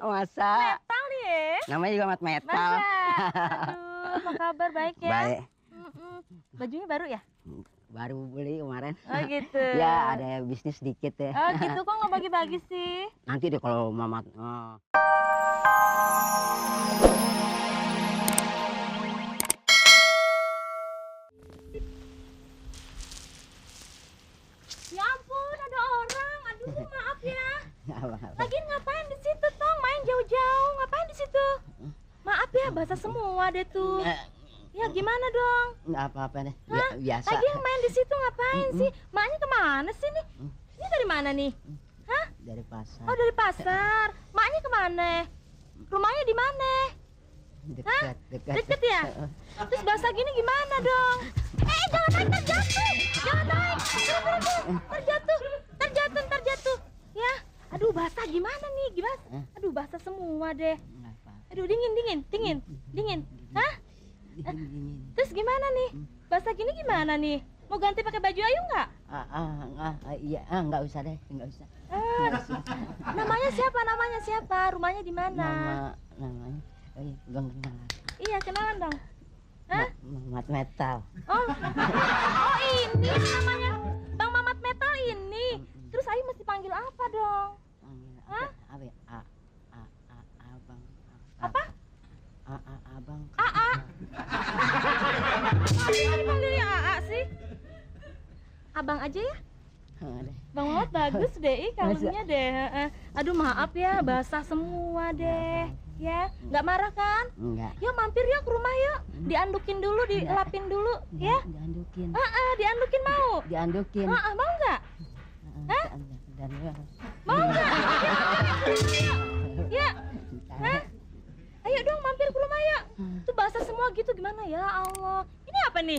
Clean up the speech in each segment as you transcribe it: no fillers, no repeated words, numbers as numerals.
Masa? Metal nih ya? Namanya juga Mat Metal. Aduh, apa kabar? Baik ya? Baik. Bajunya baru ya? Baru beli kemarin. Oh gitu. Ya ada bisnis sedikit ya. Oh gitu, kok nggak bagi-bagi sih? Nanti deh kalau Mamat. Ya ampun, ada orang. Aduh, maaf ya. Apa? Lagian ngapain di situ, Tong? Main jauh-jauh. Ngapain di situ? Maaf ya, basah semua deh tuh. Ya gimana dong? Nggak apa-apa deh. Hah? Biasa. Lagi yang main di situ ngapain sih? Maknya kemana sih nih? Ini dari mana nih? Hah? Dari pasar. Oh dari pasar. Maknya kemana? Rumahnya di mana? Hah? Deket ya? Terus basah gini gimana dong? Jangan naik, terjatuh! Jangan naik! Terjatuh! Ya, aduh basah gimana nih? Gimana? Aduh basah semua deh. Aduh dingin. Hah? Terus gimana nih? Basah gini gimana nih? Mau ganti pakai baju Ayu nggak? Iya, nggak usah deh, nggak usah. Namanya siapa? Rumahnya di mana? Namanya, belum kenal. Iya, kenalan dong. Hah? Mat Metal. Oh ini namanya Bang Mamat Metal ini. Terus Ayu mesti panggil apa dong? Hah? Apa ya? Abang. Apa? Abang. AA. Masa dipanggilnya AA sih? Abang aja ya? Bang Mamat bagus deh, kalungnya deh. Aduh maaf ya, basah semua deh. Ya, nggak marah kan? Enggak. Yuk mampir yuk ke rumah yuk. Diandukin dulu, dilapin dulu, ya? Diandukin. Diandukin mau? Diandukin. Mau nggak? Hah? Mau nggak? Ya. Hah? Ayo dong mampir ke rumah yuk. Tuh basah semua gitu gimana ya Allah. Ini apa nih?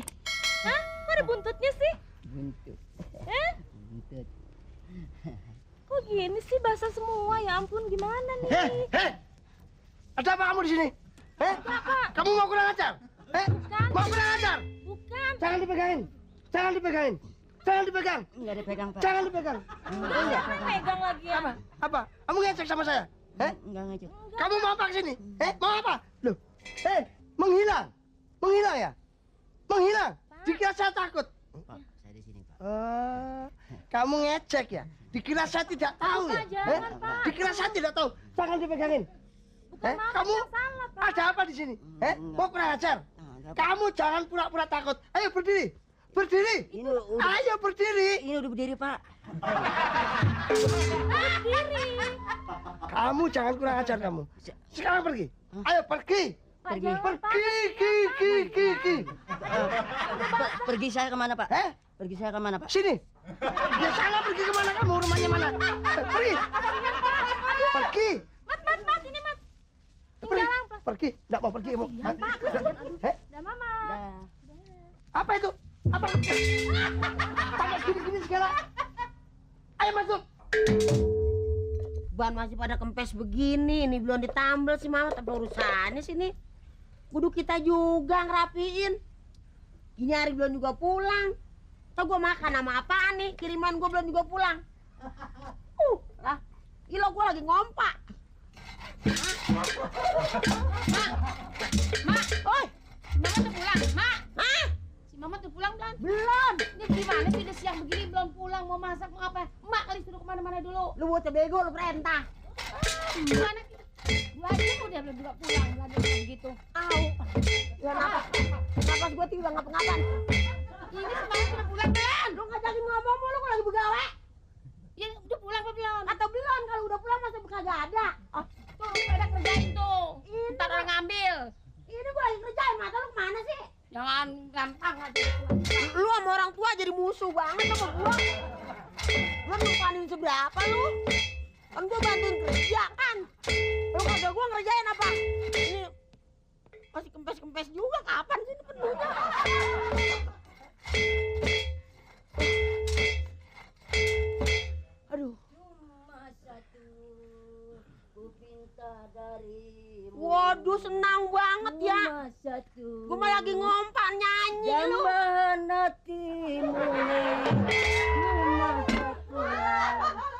Hah? Kok ada buntutnya sih? Buntut. Buntut. Kok gini sih basah semua? Ya ampun gimana nih? Ada apa kamu di sini? Apa? Kamu mau kurang ajar? Bukan. Mau kurang ajar? Bukan. Jangan dipegang. Enggak dipegang, Pak. Jangan dipegang. Pegang lagi ya. Apa? Kamu ngecek sama saya? Enggak ngajak. Kamu mau apa kesini? Mau apa? Loh, menghilang ya? Menghilang? Dikira saya takut. Pak, saya di sini, Pak. Kamu ngecek ya? Dikira saya tidak tahu ya? Jangan, Pak. Dikira saya tidak tahu. Jangan dipegangin. Bukan Mamat Kamu yang salah, Pak. ada apa di sini? Mau kurang ajar? Kamu jangan pura-pura takut. Ayo berdiri. Ini udah, Ayo berdiri. ini udah berdiri, Pak. Berdiri. Kamu jangan kurang ajar kamu. Sekarang pergi. Ayo pergi. Pak, jangan, Pak. Pergi. Pergi saya kemana, Pak? Pergi saya kemana, Pak? Sini. Ya sana pergi kemana kamu? Rumahnya mana? Pergi. Pergi. Mat, ini Mat. Pergi. Pergi. Nggak mau pergi. Dah Mama. Apa itu? Apa? Pakai gini-gini segala. Ayo masuk. Ban masih pada kempes begini, ini belum ditambal sih Mama, tapi urusannya sini. Kudu kita juga ngerapiin. Gini hari belum juga pulang. Tuh gua makan sama apaan nih? Kiriman gua belum juga pulang. Lah, gila gua lagi ngompak. Mak, oi. Si Mama tuh pulang, Mak. Hah? Si Mama tuh pulang belum? Belum. Ini gimana sih udah siang begini belum pulang, mau masak mau apa? Mak kali suruh kemana-mana dulu. Lu bocah bego, lu perintah. Gimana kita? Gua aja udah belum juga pulang, lagi begitu. Au. Ya napas. Napas gua tiba ngapa-ngapan. Ini si Mama sudah pulang belum? Lu ngajakin ngomong mulu, gua lagi begawe. Ya udah pulang apa belum? Atau belum, kalau udah pulang masa kagak ada. Oh, Tuh, pada kerjain tuh. Ini Ntar orang ngambil. ini gua lagi kerjain, mata lu kemana sih? Jangan gampang aja. Lu sama orang tua jadi musuh banget sama gua. Lu numpanin seberapa lu? Kan gua bantuin kerja kan. Lu kagak gua ngerjain apa? Ini masih kempes-kempes juga, kapan sih ini penuhnya? Aduh. Cuma satu ku pinta darimu. Waduh, senang banget ya. Cuma satu. Gua mah lagi ngompak nyanyi lu. Jamban hatimu cuma satu.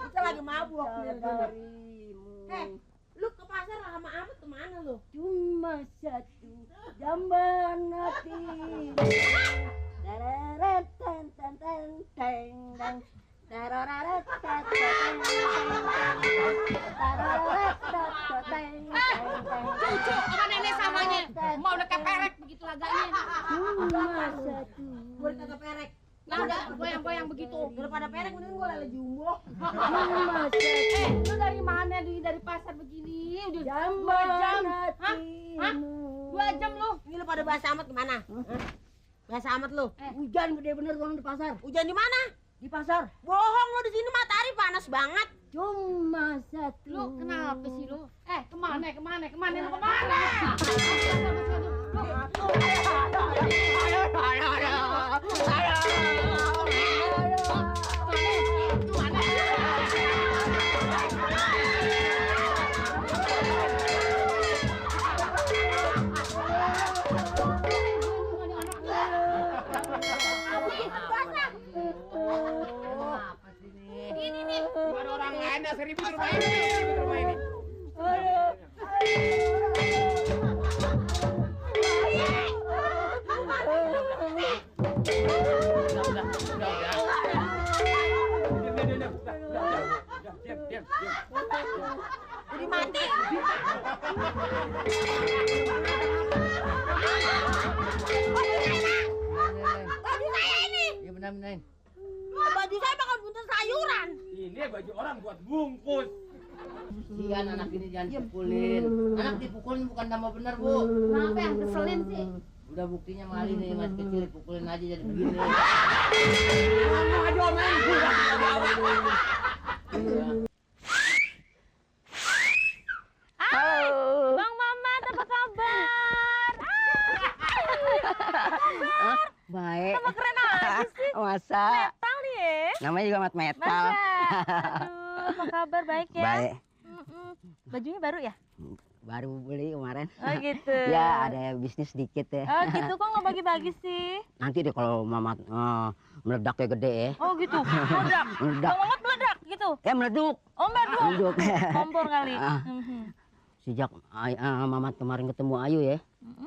Kita lagi mabuk nih. Darimu. Lu ke pasar Cuma satu jamban hati. Tereret ten ten ten teng teng. Tereret ten ten teng teng. Cucu sama nenek samanya. Mau udah keperek begitu laganya. Cuma satu. Gue kagak perek. Nah, udah goyang-goyang begitu. Daripada perek mending gue lele jumbo. Cuma satu. Lu dari mana? Dari pasar begini? Udah 2 Jamban jam. hatimu. 2 jam lu. Ini lu pada bahasa amat gimana? Bahasa amat lu. Hujan gede bener kalau di pasar. Hujan di mana? Di pasar. Bohong lu, di sini matahari panas banget. Cuma satu. Lu kenapa sih lu? Kemana lu kemana? Ini nih. Ada orang lain dah seribu rumah ini. Diam. Jadi mati. Baju saya ini. Iya benar-benar. Baju saya bakal buntas sayuran. Ini baju orang buat bungkus. Kasihan anak ini jangan dipukulin. Anak dipukulin bukan tambah benar, Bu. Kenapa yang keselin sih? Udah buktinya Mali nih masih kecil dipukulin aja jadi begini. Aduh, main. Bang Mamat, apa kabar? Baik. Sama keren aja sih. Masa? Metal nih ya. Namanya juga mat metal. Aduh, apa kabar? Baik ya? Baik. Bajunya baru ya? Baru beli kemarin. Oh gitu. Ya ada bisnis sedikit ya. Oh gitu, kok nggak bagi-bagi sih? Nanti deh kalau Mamat meledaknya gede ya. Oh gitu, meledak. Meledak. Bang Mamat meledak gitu? Meleduk. Oh meleduk. Meleduk. Kompor kali. Ah. Sejak Mamat kemarin ketemu Ayu ya,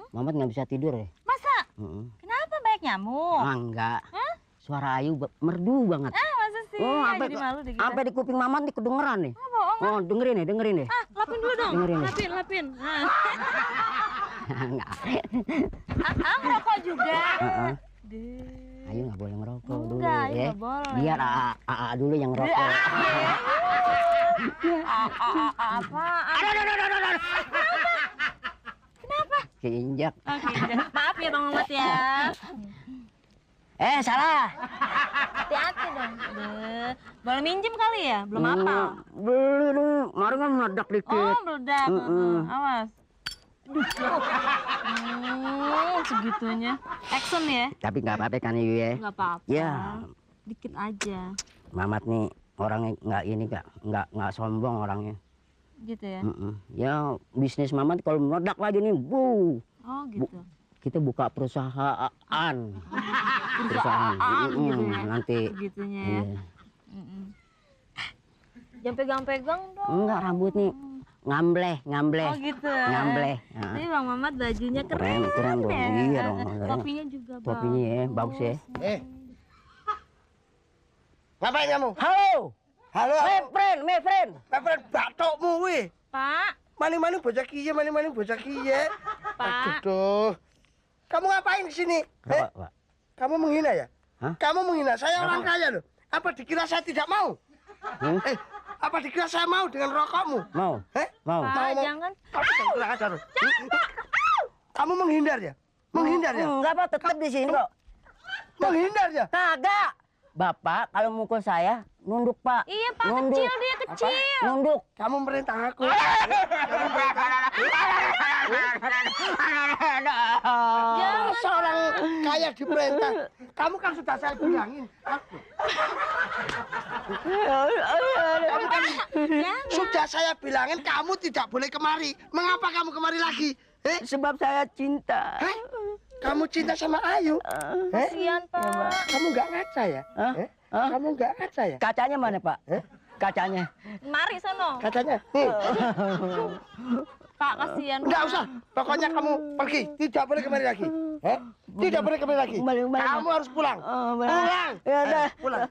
Mamat nggak bisa tidur ya. Masa? Kenapa banyak nyamuk? Enggak. Suara Ayu merdu banget. Masa sih? Jadi malu deh kita. Sampai di kuping Mamat nih kedengeran nih. Oh, bohong. Oh, dengerin nih. Lapin dulu dong. Dengerin nih. Lapin. Enggak. Ngerokok juga. Ayu nggak boleh ngerokok dulu Enggak, Ayu ya. nggak boleh. Biar AA dulu yang ngerokok. Apa? Aduh. Kenapa? Keinjak. Oke, maaf ya Bang Mamat ya. Salah. Hati-hati dong. Boleh minjem kali ya? Belum apa? Belum. Kemarin kan meledak dikit. Oh, meledak. Awas. Segitunya. Action ya? Tapi nggak apa-apa kan Ayu ya. Nggak apa-apa. Ya. Dikit aja. Mamat nih orangnya nggak sombong orangnya. Gitu ya? Ya bisnis Mamat kalau meledak lagi nih, bu. Oh gitu. Kita buka perusahaan. Perusahaan. Gitu ya? Nanti. Segitunya ya? Iya. Jangan pegang-pegang dong. Enggak, rambut nih ngambleh. Oh gitu. Ngambleh. Tapi Bang Mamat bajunya keren. Keren dong. Ya? Iya dong. Topinya juga bagus. Topinya ya, bagus ya. Ngapain kamu? Halo. Halo. My friend. Batokmu weh. Pak. Maning-maning bocah kiye. Pak. Aduh. Kamu ngapain di sini? Pak. Kamu menghina ya? Hah? Kamu menghina. Saya orang kaya loh. Apa dikira saya tidak mau? Apa dikira saya mau dengan rokokmu? Mau. Mau. Pak, jangan. Kamu kurang ajar. Kamu menghindar ya? Menghindar ya? Enggak, Pak, tetap di sini kok. Menghindar ya? Kagak. Bapak kalau mukul saya nunduk, Pak. Iya, Pak, Nunduk. kecil dia kecil. Nunduk. Kamu merintah aku. Seorang kaya diperintah. Kamu kan sudah saya bilangin. Kamu kan sudah saya bilangin kamu tidak boleh kemari. Mengapa kamu kemari lagi? Sebab saya cinta. Kamu cinta sama Ayu? Kasihan, Pak. Kamu nggak ngaca ya? Kamu nggak ngaca ya? Kacanya mana, Pak? Kacanya. Mari sono. Kacanya. Nih. Pak, kasihan. Enggak usah. Pokoknya kamu pergi. Tidak boleh kembali lagi. Tidak boleh kembali lagi. Kembali. Kamu harus pulang. Pulang. Ya udah. Pulang.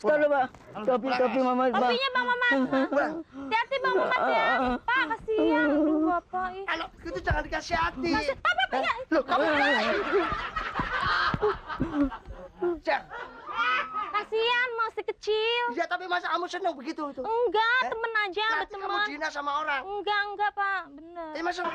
Sekali, Pak. Topi Mamat, Pak. Topinya Bang Mamat. Pulang. Hati-hati Bang Mamat ya. Pak, kasihan. Aduh, Bapak. Anak itu jangan dikasih hati. Pak, ya. Loh, kamu Cek. Kasihan, masih kecil. Iya, tapi masa kamu senang begitu itu? Enggak, temen aja, ada Nanti kamu teman. zina sama orang. Enggak, Pak. Bener. Masuk.